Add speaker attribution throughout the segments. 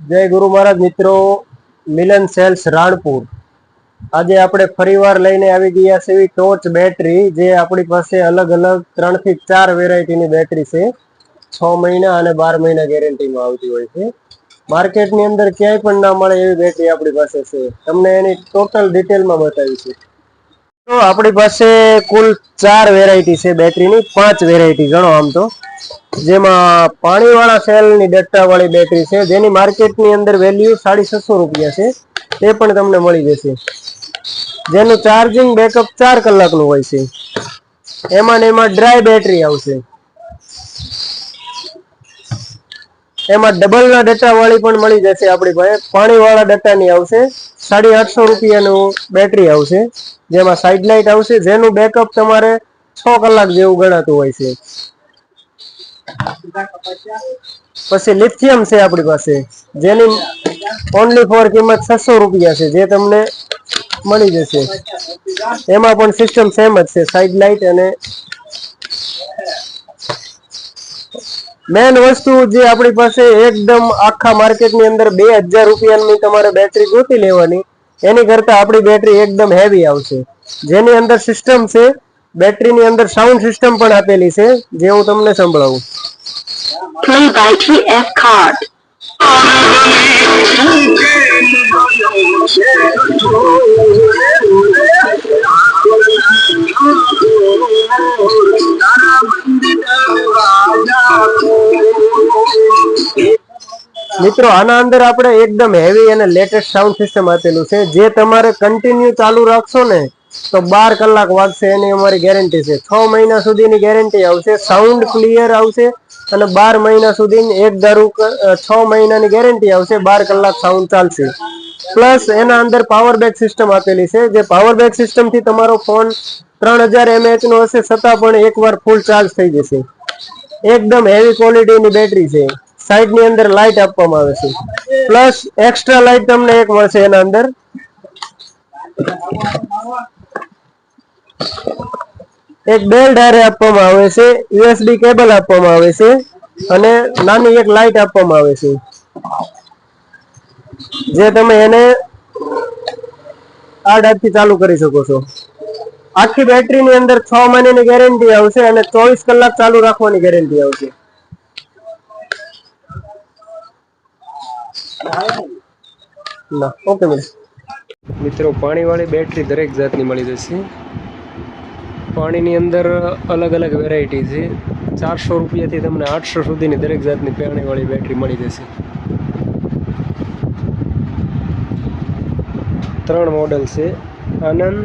Speaker 1: જય ગુરુ મહારાજ મિત્રો, મિલન સેલ્સ રાણપુર. આજે આપણે ફરીવાર લઈને આવી ગયા છે એવી ટોર્ચ બેટરી, જે આપણી પાસે અલગ અલગ 3 થી 4 વેરાયટીની બેટરી છે. 6 મહિના અને 12 મહિના ગેરંટીમાં આવતી હોય છે. માર્કેટની અંદર ક્યાંય પણ ના મળે એવી બેટરી આપણી પાસે છે. તમને એની ટોટલ ડિટેલમાં બતાવીશું. તો આપણી પાસે કુલ 4 વેરાયટી છે બેટરીની, 5 વેરાયટી ગણો આમ તો. જેમાં પાણીવાળા સેલની ડટ્ટાવાળી બેટરી છે, જેની માર્કેટની અંદર વેલ્યુ 650 રૂપિયા છે. તે પણ તમને મળી જશે, જેનું ચાર્જિંગ બેકઅપ 4 કલાકનું હોય છે. એમાં ને એમાં ડ્રાય બેટરી આવશે. એમાં ડબલ ના ડટ્ટા વાળી પણ મળી જશે આપણી પાસે. પાણી વાળા ડટ્ટા ની આવશે. 850 રૂપિયાનું બેટરી આવશે, જેમાં સાઇડ લાઇટ આવશે, જેનું બેકઅપ તમારે 6 કલાક જેવું ગણાતું હોય છે. પછી લિથિયમ છે આપણી પાસે, જેની ઓનલી ફોર કિંમત 600 રૂપિયા છે, જે તમને મળી જશે. એમાં પણ સિસ્ટમ સેમ જ છે, સાઇડ લાઇટ અને મેન વસ્તુ જે આપણી પાસે એકદમ આખા માર્કેટની અંદર 2000 રૂપિયાની તમારે બેટરી ગોતી લેવાની, એની કરતા આપણી બેટરી એકદમ હેવી આવશે. જેની અંદર સિસ્ટમ છે, બેટરીની અંદર સાઉન્ડ સિસ્ટમ પણ આપેલી છે, જે હું તમને સંભળાવું. Play by TF card. મિત્રો, આના અંદર આપણે એકદમ હેવી અને લેટેસ્ટ સાઉન્ડ સિસ્ટમ આપેલું છે, જે તમારે કન્ટિન્યુ ચાલુ રાખશો ને તો 12 કલાક વાગશે, એની અમારી ગેરંટી છે. 6 મહિના સુધીની ગેરંટી આવશે, સાઉન્ડ ક્લિયર આવશે, અને 12 મહિના સુધી એક ધારું 6 મહિનાની ગેરંટી આવશે, 12 કલાક સાઉન્ડ ચાલશે. પ્લસ એના અંદર પાવર બેક સિસ્ટમ આપેલી છે, જે પાવર બેક સિસ્ટમ થી તમારો ફોન 3000 mAh નો હશે, છતાં પણ એકવાર ફૂલ ચાર્જ થઈ જશે. એકદમ હેવી ક્વોલિટીની બેટરી છે. સાઈડ ની અંદર લાઈટ આપવામાં આવે છે, પ્લસ એક્સ્ટ્રા લાઈટ તમને એક મળશે એના અંદર. એક બેલ ડાયરે આપવામાં આવે છે, યુએસબી કેબલ આપવામાં આવે છે, અને નાની એક લાઈટ આપવામાં આવે છે, જે તમે એને આ ડાટથી ચાલુ કરી શકો છો. આખી બેટરીની અંદર 6 મહિનાની ગેરંટી આવશે, અને 24 કલાક ચાલુ રાખવાની ગેરંટી આવશે. ઓકે મિત્રો, પાણીવાળી બેટરી દરેક જાતની મળી જશે. પાણીની અંદર અલગ અલગ વેરાયટી છે. 400 રૂપિયાથી તમને 800 સુધીની દરેક જાતની પાણીવાળી બેટરી મળી જશે. 3 મોડલ છે: આનંદ,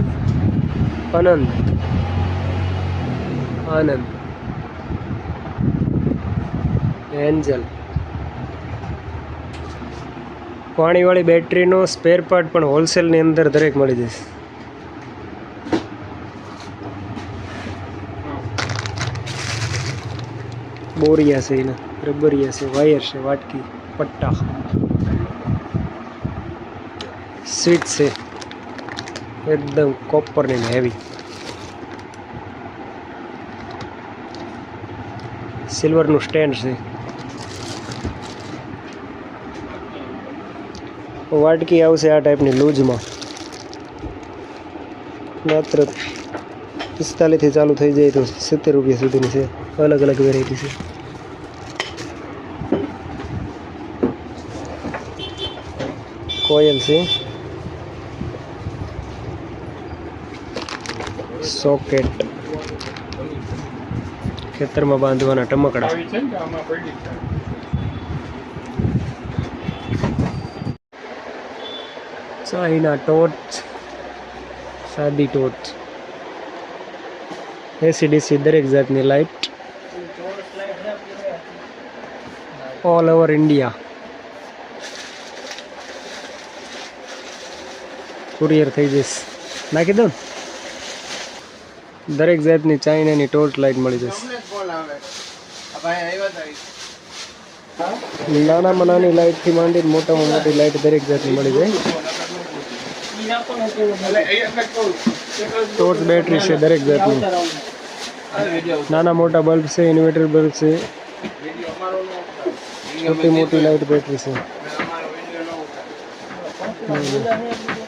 Speaker 1: એન્જલ. પાણીવાળી બેટરીનો સ્પેર પાર્ટ પણ હોલસેલની અંદર દરેક મળી જશે. બોરિયા છે, એના રબરિયા છે, વાયર છે, વાટકી, પટ્ટા, સ્વિચ છે, એકદમ કોપરની હેવી. સિલ્વરનું સ્ટેન્ડ છે. વાટકી આવશે આ ટાઈપની લૂઝમાં, માત્ર 45 થી ચાલુ થઈ જાય તો 70 રૂપિયા સુધીની છે. અલગ અલગ વેરાયટી છે. કોયલ છે, સોકેટ, ખેતરમાં બાંધવાના ટમકડા, ચાઇના ટોર્ચ, સાદી ટોર્ચ, એસીડીસી દરેક જાતની light, all over India courier થઈ જશે. નાખી દો. દરેક જાતની ચાઇનાની ટોર્ચ લાઇટ મળી જશે. નાનામાં નાની લાઇટથી માંડીને મોટામાં મોટી લાઇટ દરેક જાતની મળી જાય. ટોર્ચ બેટરી છે દરેક જાતની. નાના મોટા બલ્બ છે, ઇન્વર્ટર બલ્બ છે, छोटी मोटी लाइट बैटरी से
Speaker 2: એમાં બોલા છે એટલું તો.